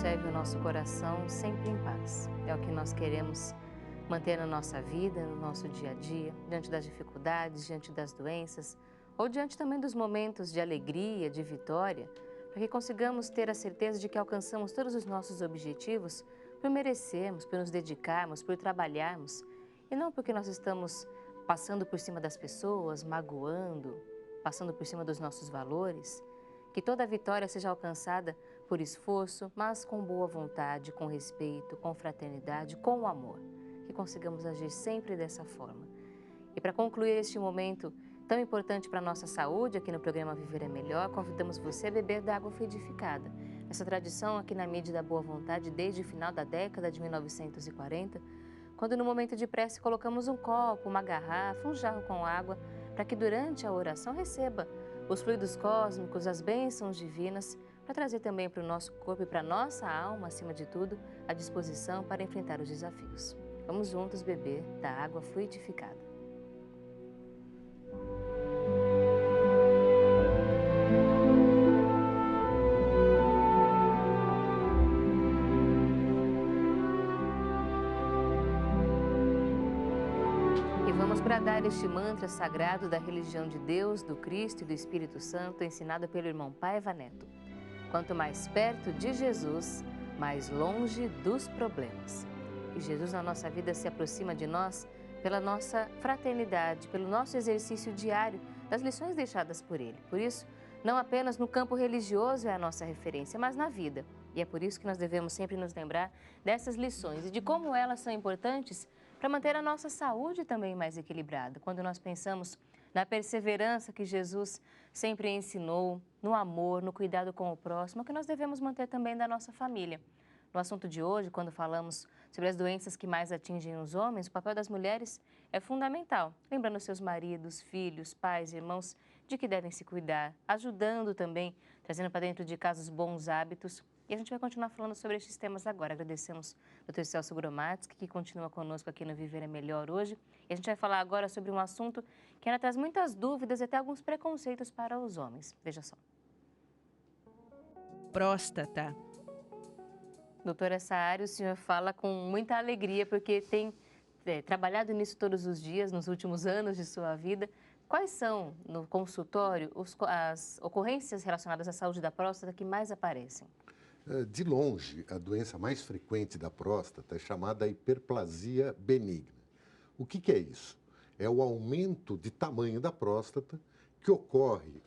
conserve o nosso coração sempre em paz. É o que nós queremos manter na nossa vida, no nosso dia a dia, diante das dificuldades, diante das doenças, ou diante também dos momentos de alegria, de vitória, para que consigamos ter a certeza de que alcançamos todos os nossos objetivos por merecermos, por nos dedicarmos, por trabalharmos, e não porque nós estamos passando por cima das pessoas, magoando, passando por cima dos nossos valores. Que toda vitória seja alcançada por esforço, mas com boa vontade, com respeito, com fraternidade, com amor. Que consigamos agir sempre dessa forma. E para concluir este momento tão importante para a nossa saúde, aqui no programa Viver é Melhor, convidamos você a beber da água fluidificada. Essa tradição aqui na mídia da boa vontade desde o final da década de 1940, quando no momento de prece colocamos um copo, uma garrafa, um jarro com água, para que durante a oração receba os fluidos cósmicos, as bênçãos divinas, para trazer também para o nosso corpo e para a nossa alma, acima de tudo, a disposição para enfrentar os desafios. Vamos juntos beber da água fluidificada. E vamos bradar este mantra sagrado da religião de Deus, do Cristo e do Espírito Santo, ensinado pelo irmão Paiva Neto. Quanto mais perto de Jesus, mais longe dos problemas. E Jesus na nossa vida se aproxima de nós pela nossa fraternidade, pelo nosso exercício diário das lições deixadas por Ele. Por isso, não apenas no campo religioso é a nossa referência, mas na vida. E é por isso que nós devemos sempre nos lembrar dessas lições e de como elas são importantes para manter a nossa saúde também mais equilibrada. Quando nós pensamos na perseverança que Jesus sempre ensinou, no amor, no cuidado com o próximo, que nós devemos manter também da nossa família. No assunto de hoje, quando falamos sobre as doenças que mais atingem os homens, o papel das mulheres é fundamental, lembrando seus maridos, filhos, pais, irmãos, de que devem se cuidar, ajudando também, trazendo para dentro de casa os bons hábitos. E a gente vai continuar falando sobre estes temas agora. Agradecemos ao Dr. Celso Gromatzky, que continua conosco aqui no Viver é Melhor hoje. E a gente vai falar agora sobre um assunto que ainda traz muitas dúvidas e até alguns preconceitos para os homens. Veja só. Próstata. Doutora, essa área o senhor fala com muita alegria, porque tem trabalhado nisso todos os dias, nos últimos anos de sua vida. Quais são, no consultório, as ocorrências relacionadas à saúde da próstata que mais aparecem? De longe, a doença mais frequente da próstata é chamada hiperplasia benigna. O que é isso? É o aumento de tamanho da próstata que ocorre,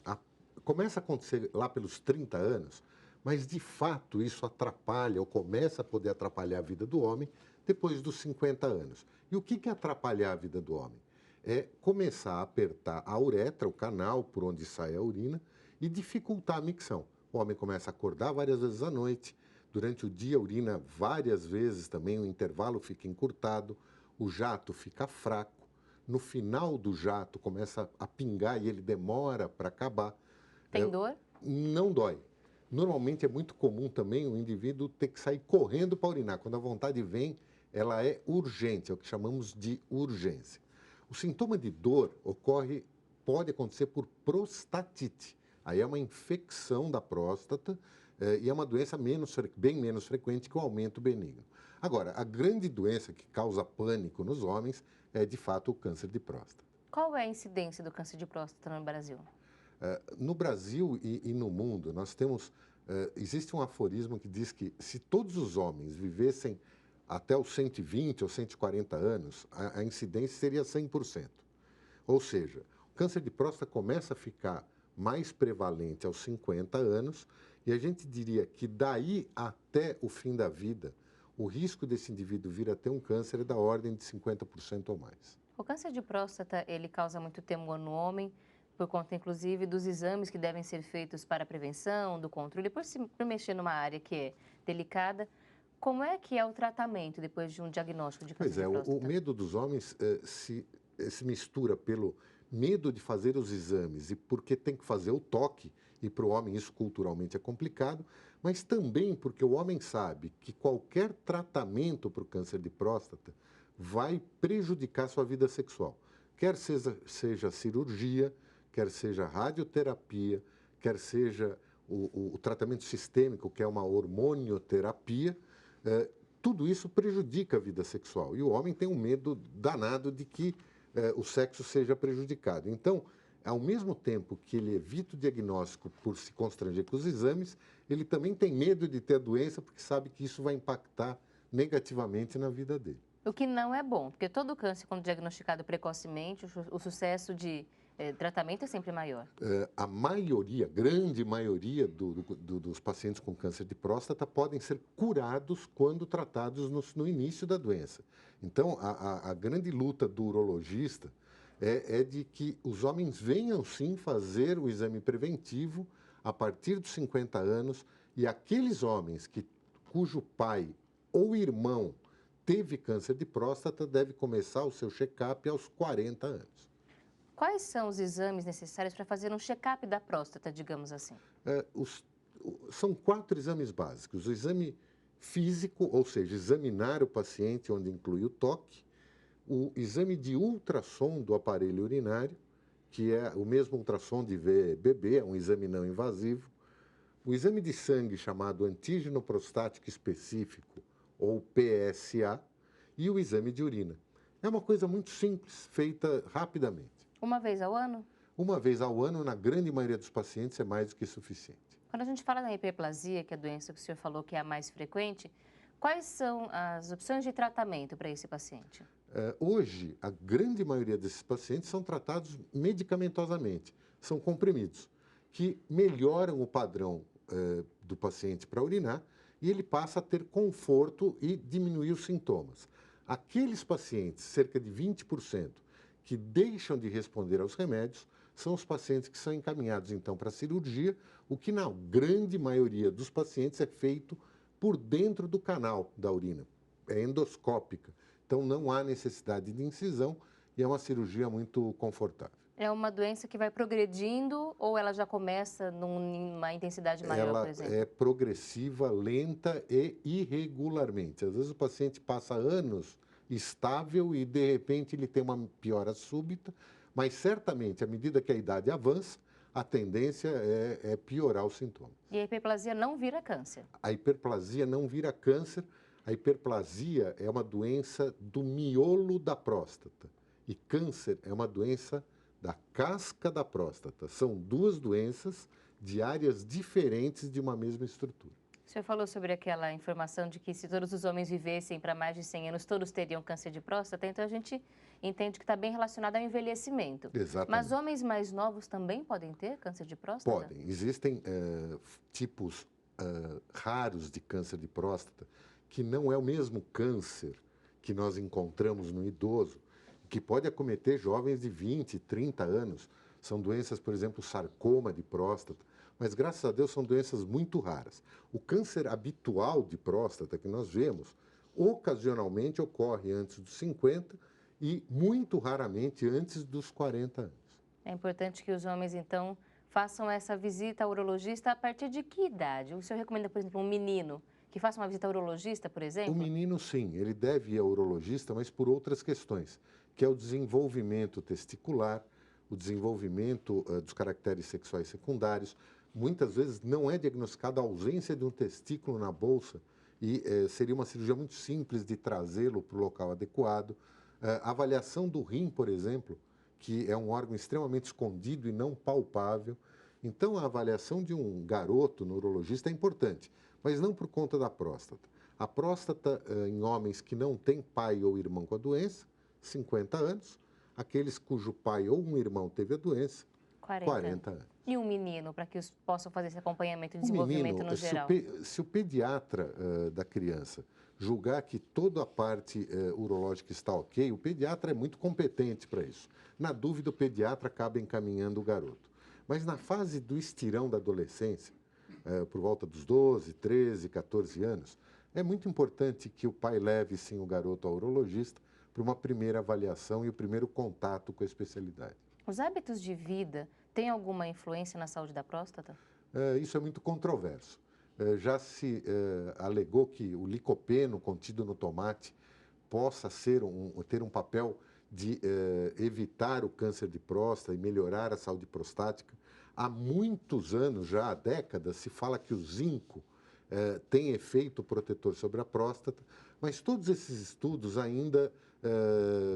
começa a acontecer lá pelos 30 anos, mas de fato isso atrapalha ou começa a poder atrapalhar a vida do homem depois dos 50 anos. E o que é atrapalhar a vida do homem? É começar a apertar a uretra, o canal por onde sai a urina, e dificultar a micção. O homem começa a acordar várias vezes à noite, durante o dia urina várias vezes também, o intervalo fica encurtado, o jato fica fraco, no final do jato começa a pingar e ele demora para acabar. Tem dor? Não dói. Normalmente é muito comum também o indivíduo ter que sair correndo para urinar. Quando a vontade vem, ela é urgente, é o que chamamos de urgência. O sintoma de dor pode acontecer por prostatite. Aí é uma infecção da próstata e é uma doença bem menos frequente que o aumento benigno. Agora, a grande doença que causa pânico nos homens é, de fato, o câncer de próstata. Qual é a incidência do câncer de próstata no Brasil? No Brasil e no mundo, nós temos... existe um aforismo que diz que se todos os homens vivessem até os 120 ou 140 anos, a incidência seria 100%. Ou seja, o câncer de próstata começa a ficar mais prevalente aos 50 anos e a gente diria que daí até o fim da vida, o risco desse indivíduo vir a ter um câncer é da ordem de 50% ou mais. O câncer de próstata, ele causa muito temor no homem, por conta, inclusive, dos exames que devem ser feitos para a prevenção, do controle, por mexer numa área que é delicada. Como é que é o tratamento depois de um diagnóstico de câncer de próstata? O medo dos homens se mistura pelo medo de fazer os exames e porque tem que fazer o toque, e para o homem isso culturalmente é complicado, mas também porque o homem sabe que qualquer tratamento para o câncer de próstata vai prejudicar sua vida sexual. Quer seja cirurgia, quer seja radioterapia, quer seja o tratamento sistêmico, que é uma hormonioterapia, tudo isso prejudica a vida sexual. E o homem tem um medo danado de que o sexo seja prejudicado. Então, ao mesmo tempo que ele evita o diagnóstico por se constranger com os exames, ele também tem medo de ter a doença porque sabe que isso vai impactar negativamente na vida dele. O que não é bom, porque todo câncer, quando diagnosticado precocemente, o sucesso de tratamento é sempre maior. A maioria, grande maioria dos pacientes com câncer de próstata podem ser curados quando tratados no início da doença. Então, a grande luta do urologista é de que os homens venham sim fazer o exame preventivo a partir dos 50 anos e aqueles homens cujo pai ou irmão teve câncer de próstata devem começar o seu check-up aos 40 anos. Quais são os exames necessários para fazer um check-up da próstata, digamos assim? São 4 exames básicos. O exame físico, ou seja, examinar o paciente, onde inclui o toque. O exame de ultrassom do aparelho urinário, que é o mesmo ultrassom de ver bebê, é um exame não invasivo. O exame de sangue, chamado antígeno prostático específico, ou PSA, e o exame de urina. É uma coisa muito simples, feita rapidamente. Uma vez ao ano? Uma vez ao ano, na grande maioria dos pacientes, é mais do que suficiente. Quando a gente fala da hiperplasia, que é a doença que o senhor falou que é a mais frequente, quais são as opções de tratamento para esse paciente? Hoje, a grande maioria desses pacientes são tratados medicamentosamente. São comprimidos que melhoram o padrão do paciente para urinar e ele passa a ter conforto e diminuir os sintomas. Aqueles pacientes, cerca de 20%, que deixam de responder aos remédios, são os pacientes que são encaminhados, então, para a cirurgia, o que, na grande maioria dos pacientes, é feito por dentro do canal da urina. É endoscópica. Então, não há necessidade de incisão e é uma cirurgia muito confortável. É uma doença que vai progredindo ou ela já começa numa intensidade maior, por exemplo? Ela é progressiva, lenta e irregularmente. Às vezes o paciente passa anos estável e, de repente, ele tem uma piora súbita, mas certamente, à medida que a idade avança, a tendência é piorar os sintomas. E a hiperplasia não vira câncer? A hiperplasia não vira câncer. A hiperplasia é uma doença do miolo da próstata. E câncer é uma doença da casca da próstata. São duas doenças de áreas diferentes de uma mesma estrutura. O senhor falou sobre aquela informação de que se todos os homens vivessem para mais de 100 anos, todos teriam câncer de próstata, então a gente entende que está bem relacionado ao envelhecimento. Exatamente. Mas homens mais novos também podem ter câncer de próstata? Podem. Existem tipos raros de câncer de próstata que não é o mesmo câncer que nós encontramos no idoso, que pode acometer jovens de 20, 30 anos. São doenças, por exemplo, sarcoma de próstata, mas graças a Deus são doenças muito raras. O câncer habitual de próstata que nós vemos, ocasionalmente ocorre antes dos 50 e muito raramente antes dos 40 anos. É importante que os homens, então, façam essa visita ao urologista a partir de que idade? O senhor recomenda, por exemplo, um menino que faça uma visita ao urologista, por exemplo? O menino, sim, ele deve ir ao urologista, mas por outras questões, que é o desenvolvimento testicular, o desenvolvimento dos caracteres sexuais secundários. Muitas vezes não é diagnosticada a ausência de um testículo na bolsa e seria uma cirurgia muito simples de trazê-lo para o local adequado. A avaliação do rim, por exemplo, que é um órgão extremamente escondido e não palpável. Então, a avaliação de um garoto no urologista é importante, mas não por conta da próstata. A próstata em homens que não têm pai ou irmão com a doença, 50 anos. Aqueles cujo pai ou um irmão teve a doença, 40 anos. E um menino, para que os possam fazer esse acompanhamento de desenvolvimento no geral? Se o pediatra da criança julgar que toda a parte urológica está ok, o pediatra é muito competente para isso. Na dúvida, o pediatra acaba encaminhando o garoto. Mas na fase do estirão da adolescência, por volta dos 12, 13, 14 anos, é muito importante que o pai leve, sim, o garoto ao urologista para uma primeira avaliação e o primeiro contato com a especialidade. Os hábitos de vida têm alguma influência na saúde da próstata? Isso é muito controverso. Já se alegou que o licopeno contido no tomate possa ter um papel de evitar o câncer de próstata e melhorar a saúde prostática. Há muitos anos, já há décadas, se fala que o zinco tem efeito protetor sobre a próstata, mas todos esses estudos ainda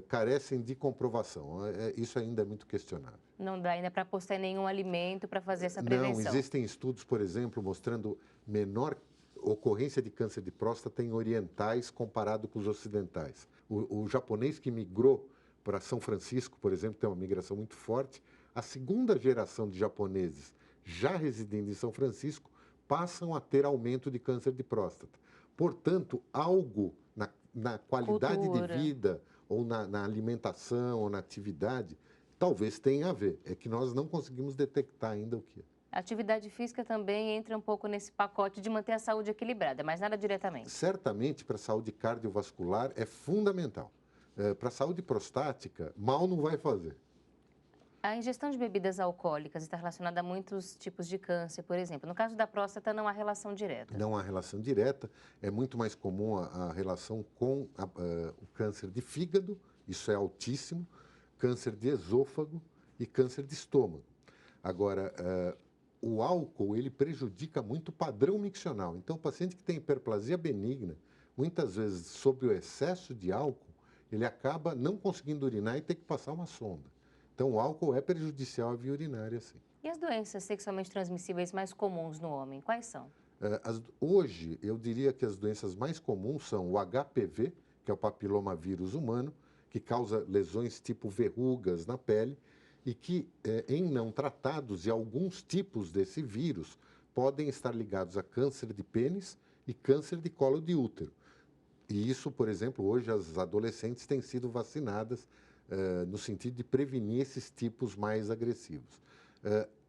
carecem de comprovação. Isso ainda é muito questionável. Não dá ainda para apostar em nenhum alimento para fazer essa Não, prevenção. existem estudos, por exemplo, mostrando menor ocorrência de câncer de próstata em orientais comparado com os ocidentais. O japonês que migrou para São Francisco, por exemplo, tem uma migração muito forte. A segunda geração de japoneses já residindo em São Francisco passam a ter aumento de câncer de próstata. Portanto, algo na qualidade de vida, ou na alimentação, ou na atividade, talvez tenha a ver. É que nós não conseguimos detectar ainda o que é. A atividade física também entra um pouco nesse pacote de manter a saúde equilibrada, mas nada diretamente. Certamente, para a saúde cardiovascular é fundamental. Para a saúde prostática, mal não vai fazer. A ingestão de bebidas alcoólicas está relacionada a muitos tipos de câncer, por exemplo. No caso da próstata, não há relação direta. Não há relação direta. É muito mais comum a relação com o câncer de fígado, isso é altíssimo, câncer de esôfago e câncer de estômago. Agora, o álcool, ele prejudica muito o padrão miccional. Então, o paciente que tem hiperplasia benigna, muitas vezes, sob o excesso de álcool, ele acaba não conseguindo urinar e tem que passar uma sonda. Então, o álcool é prejudicial à via urinária, sim. E as doenças sexualmente transmissíveis mais comuns no homem, quais são? Hoje, eu diria que as doenças mais comuns são o HPV, que é o papilomavírus humano, que causa lesões tipo verrugas na pele e que, em não tratados, e alguns tipos desse vírus podem estar ligados a câncer de pênis e câncer de colo de útero. E isso, por exemplo, hoje as adolescentes têm sido vacinadas no sentido de prevenir esses tipos mais agressivos.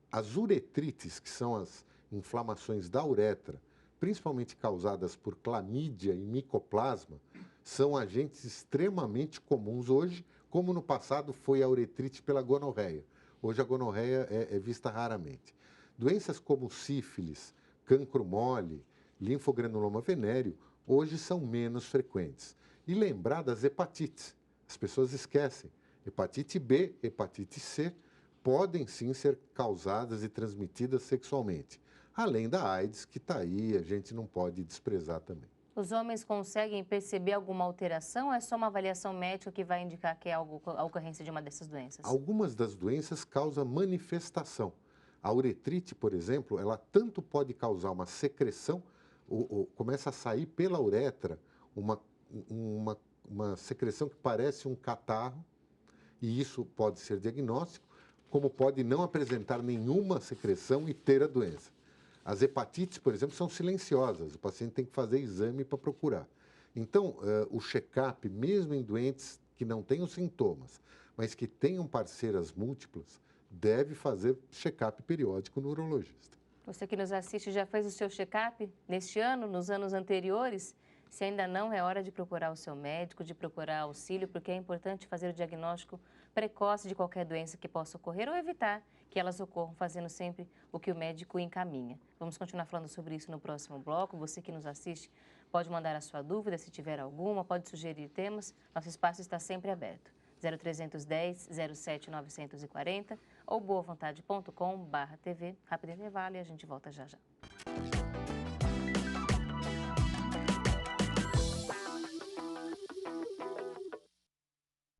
As uretrites, que são as inflamações da uretra, principalmente causadas por clamídia e micoplasma, são agentes extremamente comuns hoje, como no passado foi a uretrite pela gonorreia. Hoje a gonorreia é vista raramente. Doenças como sífilis, cancro mole, linfogranuloma venéreo, hoje são menos frequentes. E lembrar das hepatites. As pessoas esquecem. Hepatite B, hepatite C podem sim ser causadas e transmitidas sexualmente. Além da AIDS, que está aí, a gente não pode desprezar também. Os homens conseguem perceber alguma alteração ou é só uma avaliação médica que vai indicar que é a ocorrência de uma dessas doenças? Algumas das doenças causam manifestação. A uretrite, por exemplo, ela tanto pode causar uma secreção, começa a sair pela uretra uma secreção que parece um catarro, e isso pode ser diagnóstico, como pode não apresentar nenhuma secreção e ter a doença. As hepatites, por exemplo, são silenciosas, o paciente tem que fazer exame para procurar. Então, o check-up, mesmo em doentes que não tenham sintomas, mas que tenham parceiras múltiplas, deve fazer check-up periódico no urologista. Você que nos assiste já fez o seu check-up neste ano, nos anos anteriores? Se ainda não, é hora de procurar o seu médico, de procurar auxílio, porque é importante fazer o diagnóstico precoce de qualquer doença que possa ocorrer ou evitar que elas ocorram, fazendo sempre o que o médico encaminha. Vamos continuar falando sobre isso no próximo bloco. Você que nos assiste pode mandar a sua dúvida, se tiver alguma, pode sugerir temas. Nosso espaço está sempre aberto. 0310 07 940 ou boavontade.com/tv. Rápido intervalo e a gente volta já já.